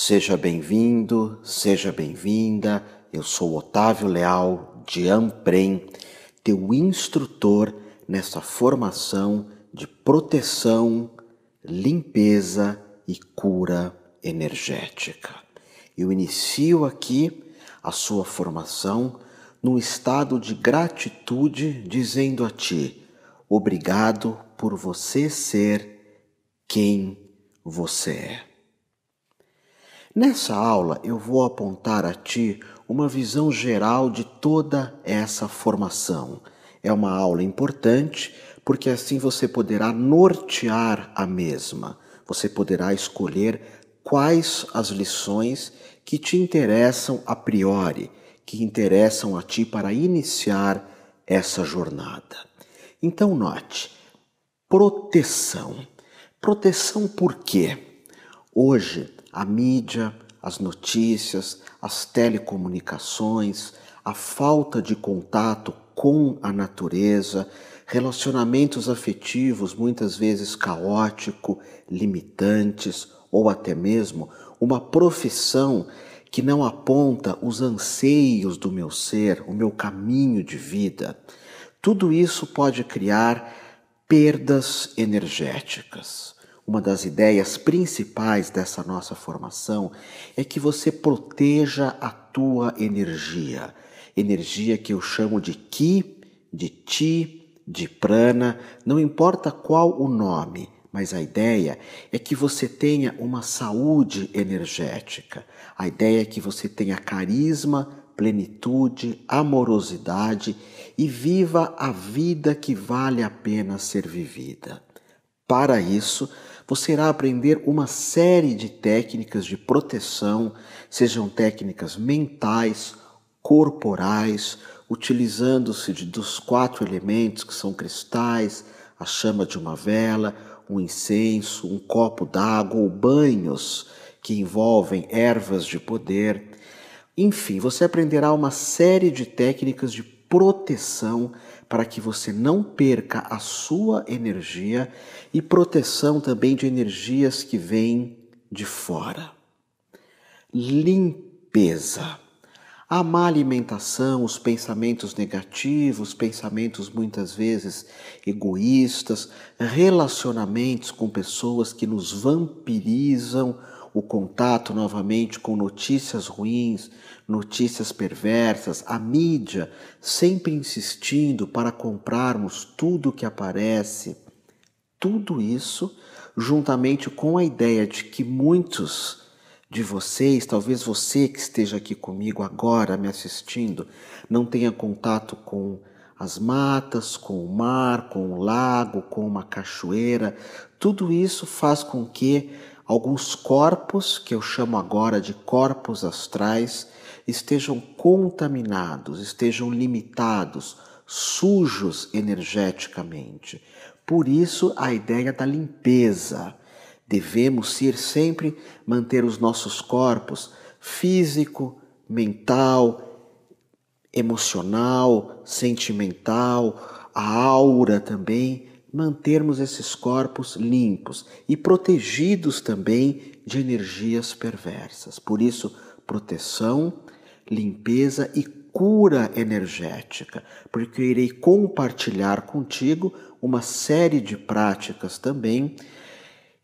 Seja bem-vindo, seja bem-vinda. Eu sou Otávio Leal de Amprem, teu instrutor nessa formação de proteção, limpeza e cura energética. Eu inicio aqui a sua formação num estado de gratitude, dizendo a ti: obrigado por você ser quem você é. Nessa aula eu vou apontar a ti uma visão geral de toda essa formação. É uma aula importante porque assim você poderá nortear a mesma. Você poderá escolher quais as lições que te interessam a priori, que interessam a ti para iniciar essa jornada. Então note, proteção. Proteção por quê? Hoje, a mídia, as notícias, as telecomunicações, a falta de contato com a natureza, relacionamentos afetivos muitas vezes caóticos, limitantes ou até mesmo uma profissão que não aponta os anseios do meu ser, o meu caminho de vida. Tudo isso pode criar perdas energéticas. Uma das ideias principais dessa nossa formação é que você proteja a tua energia. Energia que eu chamo de Ki, de Ti, de Prana, não importa qual o nome, mas a ideia é que você tenha uma saúde energética. A ideia é que você tenha carisma, plenitude, amorosidade e viva a vida que vale a pena ser vivida. Para isso, você irá aprender uma série de técnicas de proteção, sejam técnicas mentais, corporais, utilizando-se dos 4 elementos que são cristais, a chama de uma vela, um incenso, um copo d'água ou banhos que envolvem ervas de poder. Enfim, você aprenderá uma série de técnicas de proteção para que você não perca a sua energia e proteção também de energias que vêm de fora. Limpeza. A má alimentação, os pensamentos negativos, pensamentos muitas vezes egoístas, relacionamentos com pessoas que nos vampirizam, o contato novamente com notícias ruins, notícias perversas, a mídia sempre insistindo para comprarmos tudo que aparece. Tudo isso, juntamente com a ideia de que muitos de vocês, talvez você que esteja aqui comigo agora me assistindo, não tenha contato com as matas, com o mar, com o lago, com uma cachoeira, tudo isso faz com que alguns corpos, que eu chamo agora de corpos astrais, estejam contaminados, estejam limitados, sujos energeticamente. Por isso a ideia da limpeza. Devemos sempre manter os nossos corpos físico, mental, emocional, sentimental, a aura também, mantermos esses corpos limpos e protegidos também de energias perversas. Por isso, proteção, limpeza e cura energética, porque eu irei compartilhar contigo uma série de práticas também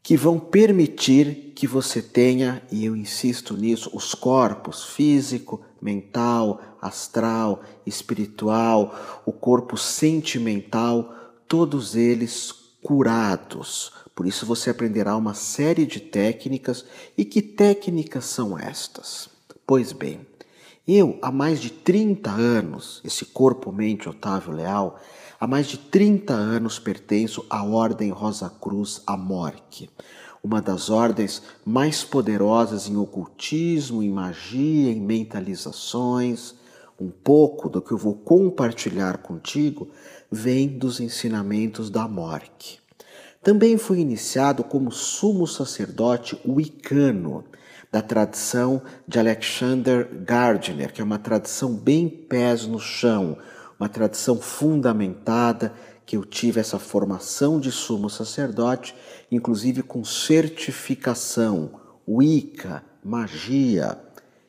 que vão permitir que você tenha, e eu insisto nisso, os corpos físico, mental, astral, espiritual, o corpo sentimental, todos eles curados. Por isso você aprenderá uma série de técnicas. E que técnicas são estas? Pois bem, eu há mais de 30 anos, esse corpo-mente Otávio Leal, há mais de 30 anos pertenço à Ordem Rosa Cruz Amorque, uma das ordens mais poderosas em ocultismo, em magia, em mentalizações. Um pouco do que eu vou compartilhar contigo vem dos ensinamentos da Amorque. Também fui iniciado como sumo sacerdote wicano, da tradição de Alexander Gardner, que é uma tradição bem pés no chão, uma tradição fundamentada, que eu tive essa formação de sumo sacerdote, inclusive com certificação Wicca, magia.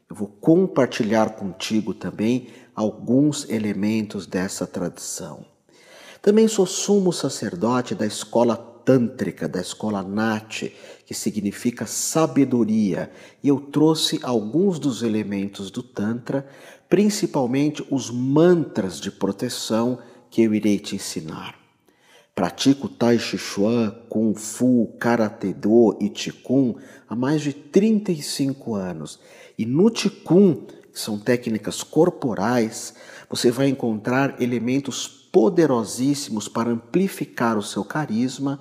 Eu vou compartilhar contigo também alguns elementos dessa tradição. Também sou sumo sacerdote da escola tântrica, da escola Nath, que significa sabedoria, e eu trouxe alguns dos elementos do Tantra, principalmente os mantras de proteção que eu irei te ensinar. Pratico Tai Chi Chuan, Kung Fu, Karate Do e Qigong há mais de 35 anos. E no Qigong, que são técnicas corporais, você vai encontrar elementos poderosíssimos para amplificar o seu carisma,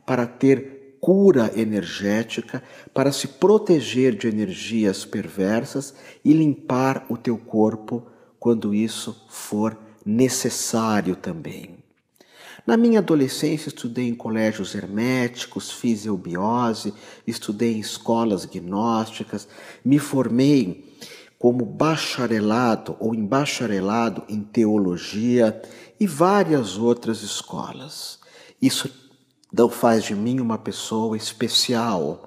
para ter cura energética, para se proteger de energias perversas e limpar o teu corpo quando isso for necessário também. Na minha adolescência, estudei em colégios herméticos, fiz eubiose, estudei em escolas gnósticas, me formei como bacharelado ou em bacharelado em teologia e várias outras escolas. Isso não faz de mim uma pessoa especial,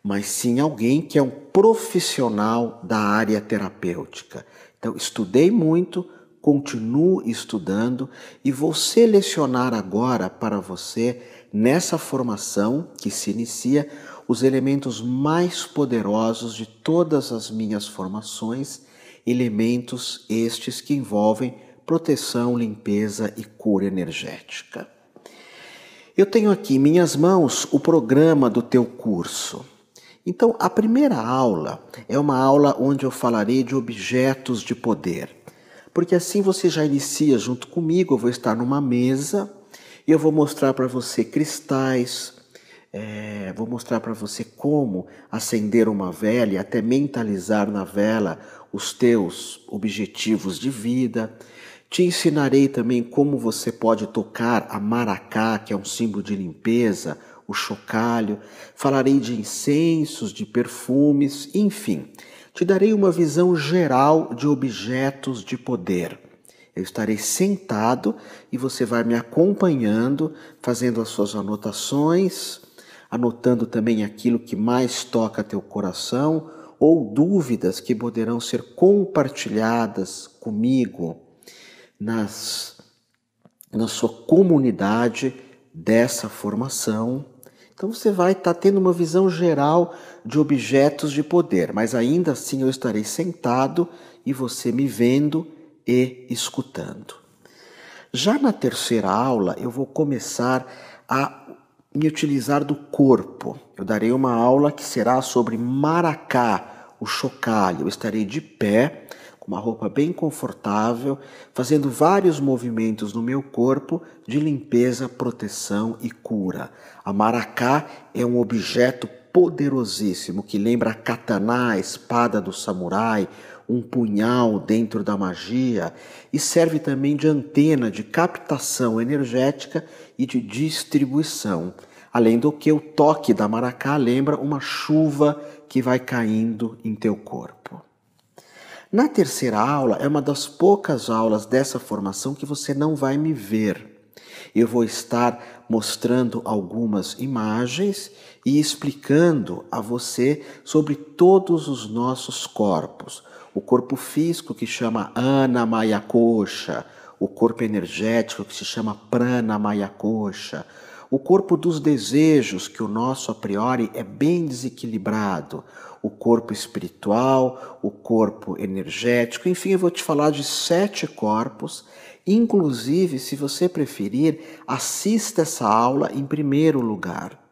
mas sim alguém que é um profissional da área terapêutica. Então, estudei muito, continuo estudando e vou selecionar agora para você, nessa formação que se inicia, os elementos mais poderosos de todas as minhas formações, elementos estes que envolvem proteção, limpeza e cura energética. Eu tenho aqui em minhas mãos o programa do teu curso. Então, a primeira aula é uma aula onde eu falarei de objetos de poder. Porque assim você já inicia junto comigo, eu vou estar numa mesa e eu vou mostrar para você cristais, vou mostrar para você como acender uma vela e até mentalizar na vela os teus objetivos de vida. Te ensinarei também como você pode tocar a maracá, que é um símbolo de limpeza, o chocalho. Falarei de incensos, de perfumes, enfim. Te darei uma visão geral de objetos de poder. Eu estarei sentado e você vai me acompanhando, fazendo as suas anotações, anotando também aquilo que mais toca teu coração ou dúvidas que poderão ser compartilhadas comigo na sua comunidade dessa formação. Então você vai estar tendo uma visão geral de objetos de poder, mas ainda assim eu estarei sentado e você me vendo e escutando. Já na terceira aula eu vou começar a me utilizar do corpo. Eu darei uma aula que será sobre maracá, o chocalho. Eu estarei de pé, com uma roupa bem confortável, fazendo vários movimentos no meu corpo de limpeza, proteção e cura. A maracá é um objeto poderosíssimo que lembra a katana, a espada do samurai, um punhal dentro da magia, e serve também de antena de captação energética e de distribuição. Além do que o toque da maracá lembra uma chuva que vai caindo em teu corpo. Na terceira aula é uma das poucas aulas dessa formação que você não vai me ver. Eu vou estar mostrando algumas imagens e explicando a você sobre todos os nossos corpos. O corpo físico, que chama Annamaya Kosha, o corpo energético, que se chama Pranamaya Kosha, o corpo dos desejos, que o nosso a priori é bem desequilibrado, o corpo espiritual, o corpo energético, enfim, eu vou te falar de 7 corpos. Inclusive, se você preferir, assista essa aula em primeiro lugar.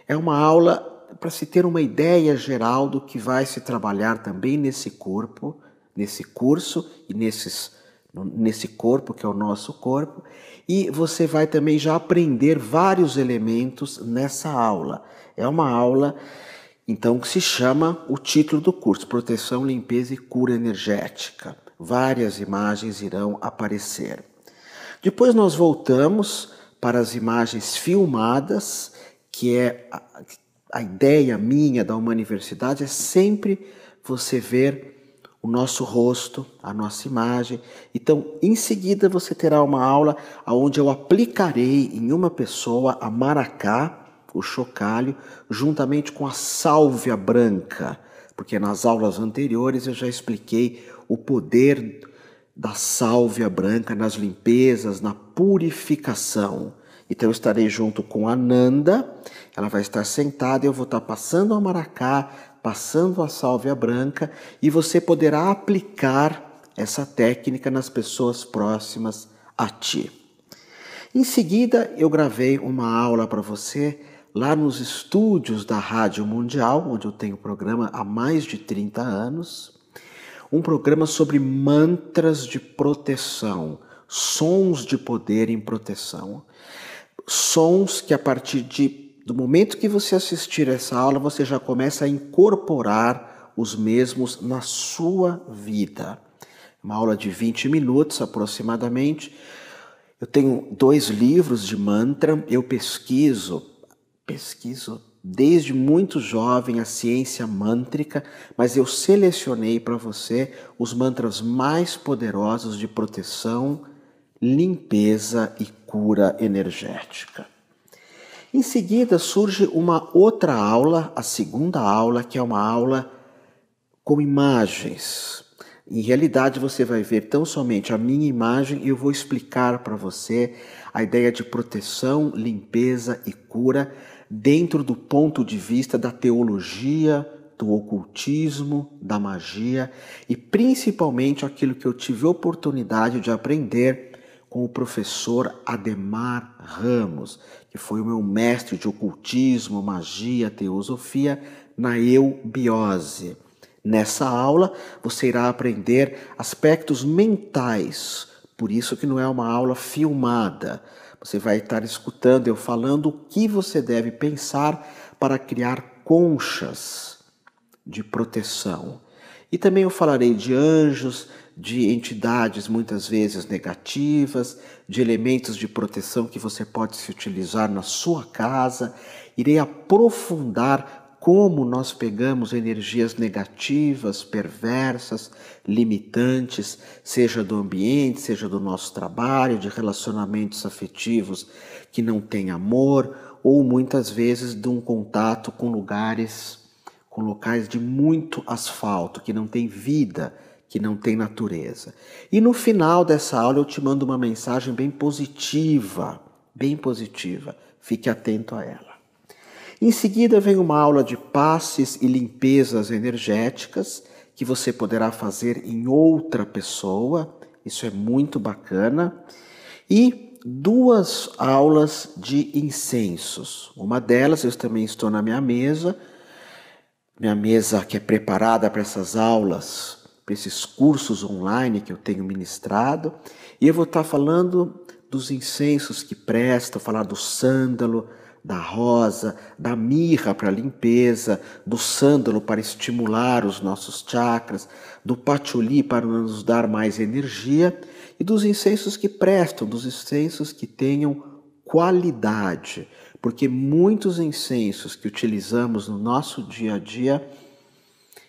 É uma aula para se ter uma ideia geral do que vai se trabalhar também nesse corpo, nesse curso e nesse corpo que é o nosso corpo. E você vai também já aprender vários elementos nessa aula. É uma aula, então, que se chama o título do curso, Proteção, Limpeza e Cura Energética. Várias imagens irão aparecer. Depois nós voltamos para as imagens filmadas, que é a ideia minha da Humaniversidade, é sempre você ver o nosso rosto, a nossa imagem. Então, em seguida, você terá uma aula onde eu aplicarei em uma pessoa a maracá, o chocalho, juntamente com a sálvia branca, porque nas aulas anteriores eu já expliquei o poder da sálvia branca nas limpezas, na purificação. Então eu estarei junto com a Nanda, ela vai estar sentada e eu vou estar passando a maracá, passando a sálvia branca, e você poderá aplicar essa técnica nas pessoas próximas a ti. Em seguida, eu gravei uma aula para você lá nos estúdios da Rádio Mundial, onde eu tenho programa há mais de 30 anos, um programa sobre mantras de proteção, sons de poder em proteção. Sons que a partir do momento que você assistir essa aula, você já começa a incorporar os mesmos na sua vida. Uma aula de 20 minutos aproximadamente. Eu tenho 2 livros de mantra, eu pesquiso desde muito jovem a ciência mântrica, mas eu selecionei para você os mantras mais poderosos de proteção, limpeza e cura energética. Em seguida surge uma outra aula, a segunda aula, que é uma aula com imagens. Em realidade você vai ver tão somente a minha imagem e eu vou explicar para você a ideia de proteção, limpeza e cura dentro do ponto de vista da teologia, do ocultismo, da magia e principalmente aquilo que eu tive oportunidade de aprender com o professor Ademar Ramos, que foi o meu mestre de ocultismo, magia, teosofia na eubiose. Nessa aula você irá aprender aspectos mentais, por isso que não é uma aula filmada. Você vai estar escutando eu falando o que você deve pensar para criar conchas de proteção. E também eu falarei de anjos, de entidades muitas vezes negativas, de elementos de proteção que você pode se utilizar na sua casa. Irei aprofundar como nós pegamos energias negativas, perversas, limitantes, seja do ambiente, seja do nosso trabalho, de relacionamentos afetivos que não têm amor, ou muitas vezes de um contato com locais de muito asfalto, que não tem vida, que não tem natureza. E no final dessa aula eu te mando uma mensagem bem positiva, fique atento a ela. Em seguida vem uma aula de passes e limpezas energéticas que você poderá fazer em outra pessoa, isso é muito bacana. E 2 aulas de incensos. Uma delas eu também estou na minha mesa que é preparada para essas aulas, para esses cursos online que eu tenho ministrado. E eu vou estar falando dos incensos que prestam, falar do sândalo, da rosa, da mirra para limpeza, do sândalo para estimular os nossos chakras, do patchouli para nos dar mais energia e dos incensos que prestam, dos incensos que tenham qualidade, porque muitos incensos que utilizamos no nosso dia a dia,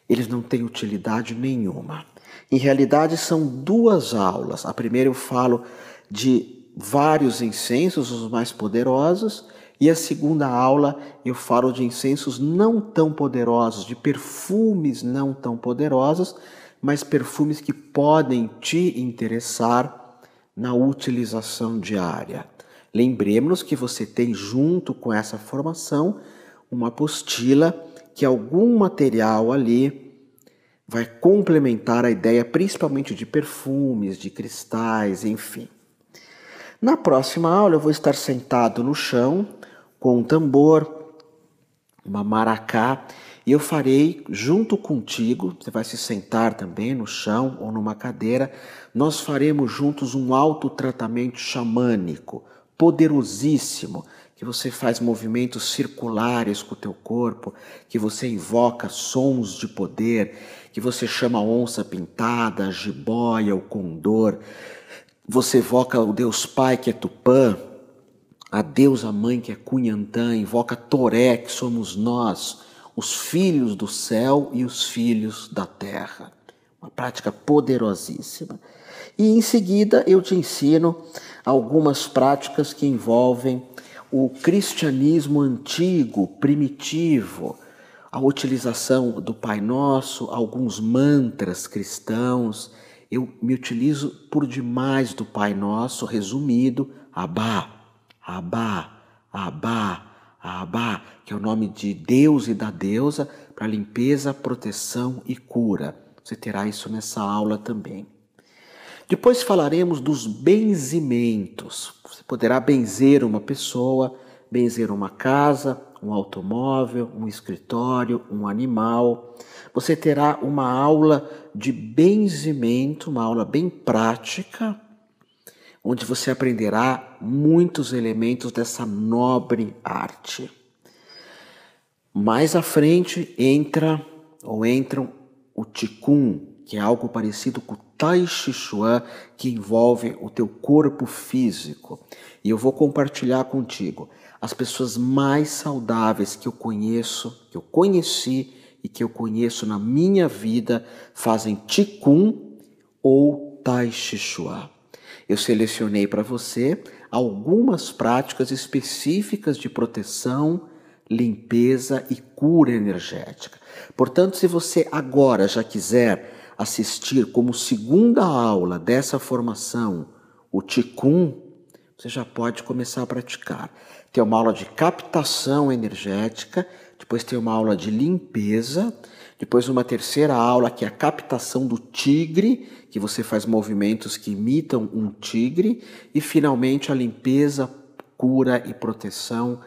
eles não têm utilidade nenhuma. Em realidade são 2 aulas. A primeira eu falo de vários incensos, os mais poderosos, e a segunda aula eu falo de incensos não tão poderosos, de perfumes não tão poderosos, mas perfumes que podem te interessar na utilização diária. Lembremos que você tem junto com essa formação uma apostila que algum material ali vai complementar a ideia principalmente de perfumes, de cristais, enfim. Na próxima aula eu vou estar sentado no chão com um tambor, uma maracá, e eu farei junto contigo, você vai se sentar também no chão ou numa cadeira, nós faremos juntos um autotratamento xamânico, poderosíssimo, que você faz movimentos circulares com o teu corpo, que você invoca sons de poder, que você chama a onça pintada, a jiboia, o condor, você evoca o Deus Pai, que é Tupã, a deusa mãe, que é Cunhantã, invoca Toré, que somos nós, os filhos do céu e os filhos da terra. Uma prática poderosíssima. E em seguida eu te ensino algumas práticas que envolvem o cristianismo antigo, primitivo, a utilização do Pai Nosso, alguns mantras cristãos. Eu me utilizo por demais do Pai Nosso resumido, Abá, Abá, Abá, Abá, que é o nome de Deus e da deusa para limpeza, proteção e cura. Você terá isso nessa aula também. Depois falaremos dos benzimentos. Você poderá benzer uma pessoa, benzer uma casa, um automóvel, um escritório, um animal. Você terá uma aula de benzimento, uma aula bem prática, onde você aprenderá muitos elementos dessa nobre arte. Mais à frente entram o Qigong, que é algo parecido com o Tai Chi Chuan, que envolve o teu corpo físico. E eu vou compartilhar contigo as pessoas mais saudáveis que eu conheço, que eu conheci e que eu conheço na minha vida, fazem Qigong ou Tai Chi Chuan. Eu selecionei para você algumas práticas específicas de proteção, limpeza e cura energética. Portanto, se você agora já quiser assistir como segunda aula dessa formação o Qigong, você já pode começar a praticar. Tem uma aula de captação energética, depois tem uma aula de limpeza, depois uma terceira aula que é a captação do tigre, que você faz movimentos que imitam um tigre, e finalmente a limpeza, cura e proteção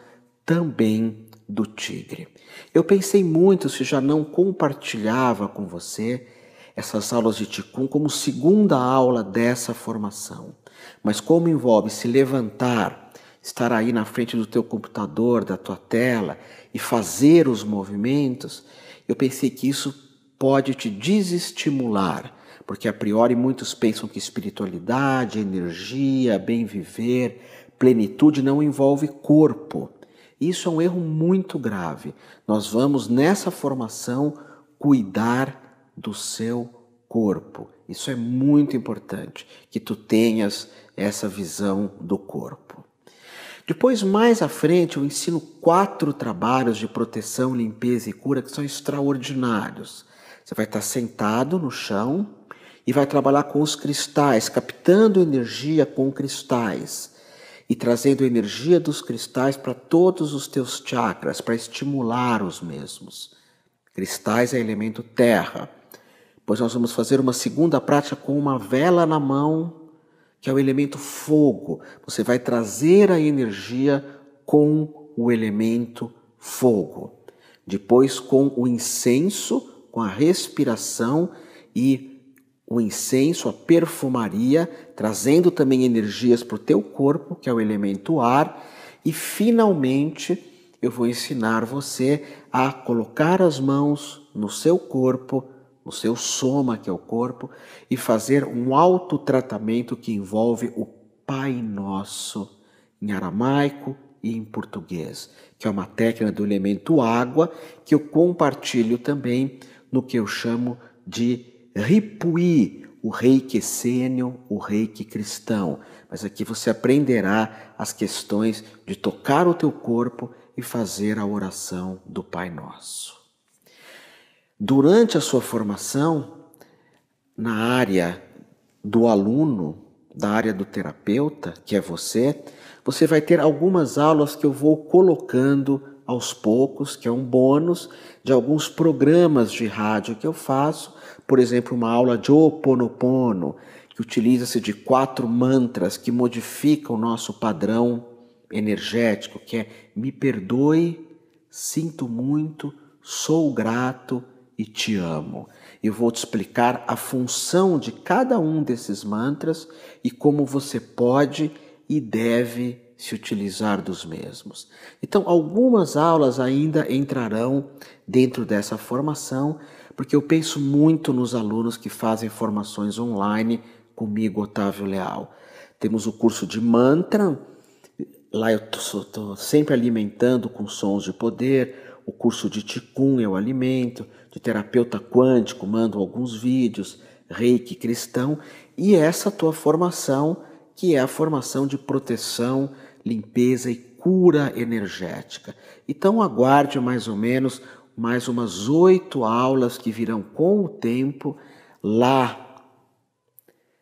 também do tigre. Eu pensei muito se já não compartilhava com você essas aulas de Qigong como segunda aula dessa formação. Mas como envolve se levantar, estar aí na frente do teu computador, da tua tela e fazer os movimentos, eu pensei que isso pode te desestimular, porque a priori muitos pensam que espiritualidade, energia, bem viver, plenitude não envolve corpo. Isso é um erro muito grave. Nós vamos nessa formação cuidar do seu corpo. Isso é muito importante, que tu tenhas essa visão do corpo. Depois, mais à frente, eu ensino 4 trabalhos de proteção, limpeza e cura que são extraordinários. Você vai estar sentado no chão e vai trabalhar com os cristais, captando energia com cristais e trazendo energia dos cristais para todos os teus chakras, para estimular os mesmos. Cristais é elemento terra. Pois nós vamos fazer uma segunda prática com uma vela na mão, que é o elemento fogo. Você vai trazer a energia com o elemento fogo. Depois com o incenso, com a respiração e o incenso, a perfumaria, trazendo também energias para o teu corpo, que é o elemento ar. E finalmente eu vou ensinar você a colocar as mãos no seu corpo, o seu soma, que é o corpo, e fazer um autotratamento que envolve o Pai Nosso, em aramaico e em português, que é uma técnica do elemento água, que eu compartilho também no que eu chamo de Ripuí, o reiki essênio, o reiki cristão. Mas aqui você aprenderá as questões de tocar o teu corpo e fazer a oração do Pai Nosso. Durante a sua formação, na área do aluno, da área do terapeuta, que é você vai ter algumas aulas que eu vou colocando aos poucos, que é um bônus de alguns programas de rádio que eu faço. Por exemplo, uma aula de Ho'oponopono, que utiliza-se de 4 mantras que modificam o nosso padrão energético, que é me perdoe, sinto muito, sou grato e te amo. Eu vou te explicar a função de cada um desses mantras e como você pode e deve se utilizar dos mesmos. Então, algumas aulas ainda entrarão dentro dessa formação, porque eu penso muito nos alunos que fazem formações online comigo, Otávio Leal. Temos o curso de mantra, lá eu estou sempre alimentando com sons de poder. O curso de Qigong eu alimento, de terapeuta quântico mando alguns vídeos, reiki cristão, e essa tua formação, que é a formação de proteção, limpeza e cura energética. Então aguarde mais ou menos mais umas 8 aulas que virão com o tempo lá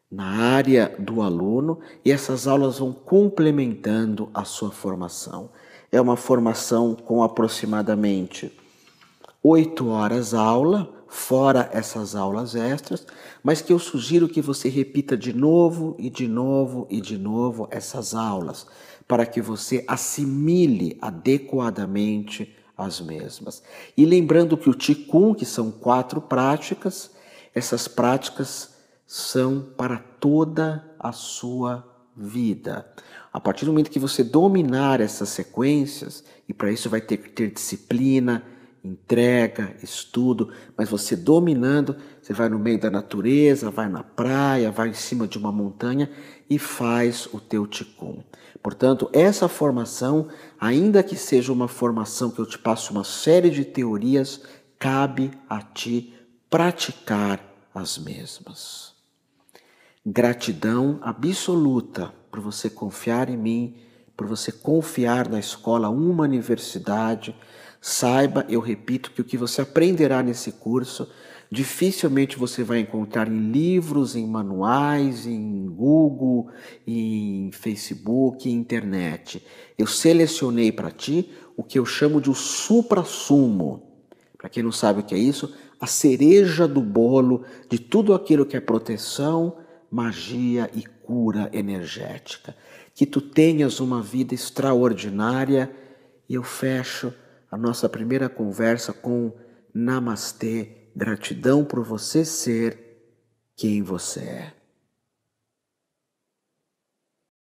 na área do aluno, e essas aulas vão complementando a sua formação. É uma formação com aproximadamente 8 horas aula, fora essas aulas extras, mas que eu sugiro que você repita de novo e de novo e de novo essas aulas, para que você assimile adequadamente as mesmas. E lembrando que o Qigong, que são 4 práticas, essas práticas são para toda a sua vida. A partir do momento que você dominar essas sequências, e para isso vai ter que ter disciplina, entrega, estudo, mas você dominando, você vai no meio da natureza, vai na praia, vai em cima de uma montanha e faz o teu Qigong. Portanto, essa formação, ainda que seja uma formação que eu te passo uma série de teorias, cabe a ti praticar as mesmas. Gratidão absoluta por você confiar em mim, por você confiar na escola Uma Universidade. Saiba, eu repito, que o que você aprenderá nesse curso dificilmente você vai encontrar em livros, em manuais, em Google, em Facebook, em internet. Eu selecionei para ti o que eu chamo de o suprassumo. Para quem não sabe o que é isso, a cereja do bolo de tudo aquilo que é proteção, magia e cura energética. Que tu tenhas uma vida extraordinária, e eu fecho a nossa primeira conversa com Namastê, gratidão por você ser quem você é.